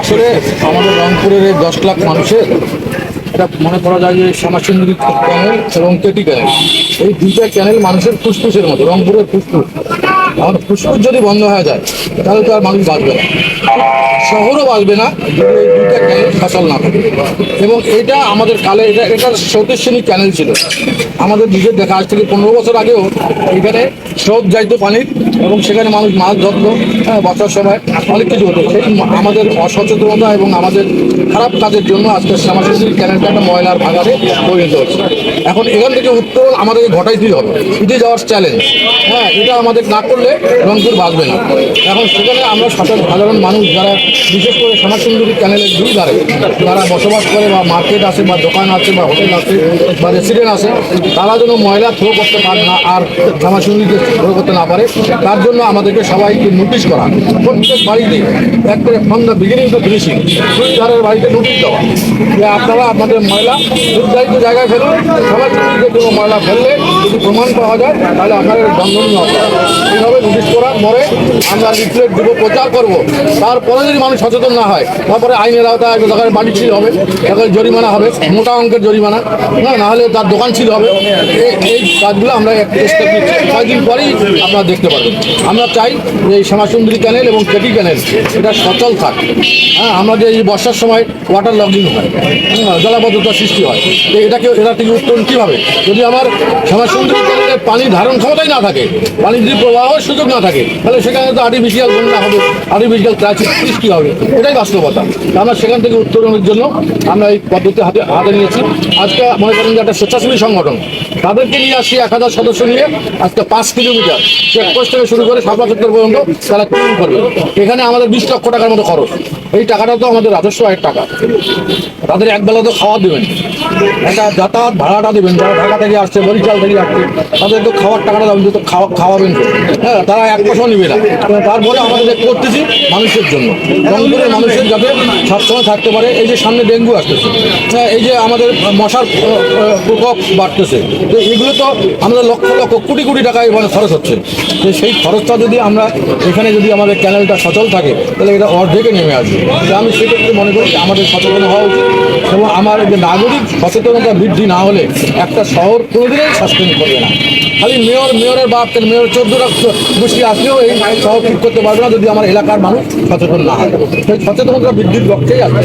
আসলে আমাদের রংপুরের এই 10 লাখ মানুষের এটা মনে করা যায় যে শ্যামাসুন্দরী ক্যানেল এবং কেটি ক্যানেল, এই দুইটা ক্যানেল মানুষের ফুসফুসের মতো, রংপুরের ফুসফুস। আমার ফুসফুস যদি বন্ধ হয়ে যায় তাহলে তো আর মানুষ বাঁচবে না, শহরও বাঁচবে না যদি এই দুইটা ক্যানেল সচল না থাকে। এবং এটা আমাদের কালে এটা স্রোতের শ্রেণী ক্যানেল ছিল আমাদের নিজের দেখা। আজ থেকে 15 বছর আগেও এখানে স্রোত যাইতো পানির এবং সেখানে মানুষ মাছ ধরতো। বর্ষার সময় অনেক কিছু হতো। সেই আমাদের অসচেতনতা এবং আমাদের খারাপ কাজের জন্য আজকে শ্যামাসুন্দরী ক্যানেলটা একটা ময়লার ভাগারে পরিণত হচ্ছে। এখন এখান থেকে উত্তরণ আমাদেরকে ঘটাইতেই হবে, উঠে যাওয়ার চ্যালেঞ্জ। এটা আমাদের না করলে রংপুর বাঁচবে না। এখন সেখানে আমরা সাধারণ মানুষ যারা বিশেষ করে শ্যামাসুন্দরী ক্যানেলের দুই ধারে যারা বসবাস করে বা মার্কেট আছে বা দোকান আছে বা হোটেল আছে বা রেস্টুরেন্ট আছে, তারা যেন ময়লা থ্রো করতে পারে না আর শ্যামাসুন্দরীকে থ্রো করতে না পারে, তার জন্য আমাদেরকে সবাইকে নোটিশ করা। প্রত্যেক বাড়িতে একবারে from the beginning to finishing দুই ধারের বাড়িতে নোটিশ দেওয়া যে আপনারা আপনাদের ময়লা নির্ধারিত জায়গায় ফেলুন। শ্যামাসুন্দরীতে কোনো ময়লা ফেললে যদি প্রমাণ পাওয়া যায় তাহলে আপনাদের দণ্ডনীয় হবে। এইভাবে নোটিশ করার পরে আমরা লিফলেট দেবো, প্রচার করবো। তারপরে যদি মানুষ সচেতন না হয় তারপরে আইনের আওতায় একটা জায়গায় বাড়ি ছিল হবে, জায়গায় জরিমানা হবে, মোটা অঙ্কের জরিমানা, না হলে তার দোকান ছিল হবে। এই কাজগুলো আমরা চেষ্টা করছি, কয়েকদিন পরেই আপনারা দেখতে পাবেন। আমরা চাই যে এই শ্যামাসুন্দরী ক্যানেল এবং কেটি ক্যানেল এটা সচল থাক। আমরা যে এই বর্ষার সময় ওয়াটার লগিং হয়, জলাবদ্ধতার সৃষ্টি হয়, তো এটা থেকে উত্তরণ কীভাবে? যদি আমার শ্যামাসুন্দরী ক্যানেলের পানি ধারণ ক্ষমতাই না থাকে, পানি যদি প্রবাহের সুযোগ না থাকে, তাহলে সেখানে তো আর্টিফিশিয়াল বন্যা হবে, আর্টিফিশিয়াল ক্রাইসিস সৃষ্টি হবে। এটাই বাস্তবতা। আমরা সেখান থেকে উত্তরণের জন্য আমরা এই পদ্ধতি হাতে নিয়েছি। আজকে মনে করেন যে একটা স্বেচ্ছাসেবী সংগঠন, তাদেরকে নিয়ে আসছি 1000 সদস্য নিয়ে। আজকে 5 কিলোমিটার চেকপোস্ট থেকে শুরু করে শাপলা চত্বর পর্যন্ত তারা ক্লিন করবে। এখানে আমাদের 20 লক্ষ টাকার মতো খরচ। এই টাকাটা তো আমাদের রাজস্ব আয়ের টাকা। তাদের একবেলা তো খাওয়া দেবেন, একটা যাতায়াত ভাড়াটা দেবেন, যারা ঢাকা থেকে আসছে, বরিশাল থেকে আসছে, তাদের তো খাওয়ার টাকাটা দেবেন, তো খাওয়াবেন। তারা 1 পয়সাও নেবে না। তারপরে আমাদের করতেছি মানুষের জন্য, রংপুরের মানুষের যাতে সবসময় থাকতে পারে। এই যে সামনে ডেঙ্গু আসতেছে, এই যে আমাদের মশার প্রকোপ বাড়তেছে, তো এগুলো তো আমাদের লক্ষ লক্ষ কোটি কোটি টাকা এখানে খরচ হচ্ছে। তো সেই খরচটা যদি আমরা এখানে যদি আমাদের ক্যানেলটা সচল থাকে তাহলে এটা অর্ধেকে নেমে আসবে। তো আমি সেক্ষেত্রে মনে করি আমাদের সচেতন হওয়া উচিত। এবং আমার যে নাগরিক সচেতনতা বৃদ্ধি না হলে একটা শহর কোনোদিনই সাসপেন্ড করবে না। খালি মেয়রের বাপ, মেয়র 14টা গোষ্ঠী আসলেও এই শহর ঠিক করতে পারবে না যদি আমার এলাকার মানুষ সচেতন না হয়। সেই সচেতনতা বৃদ্ধির লক্ষ্যেই আসবে।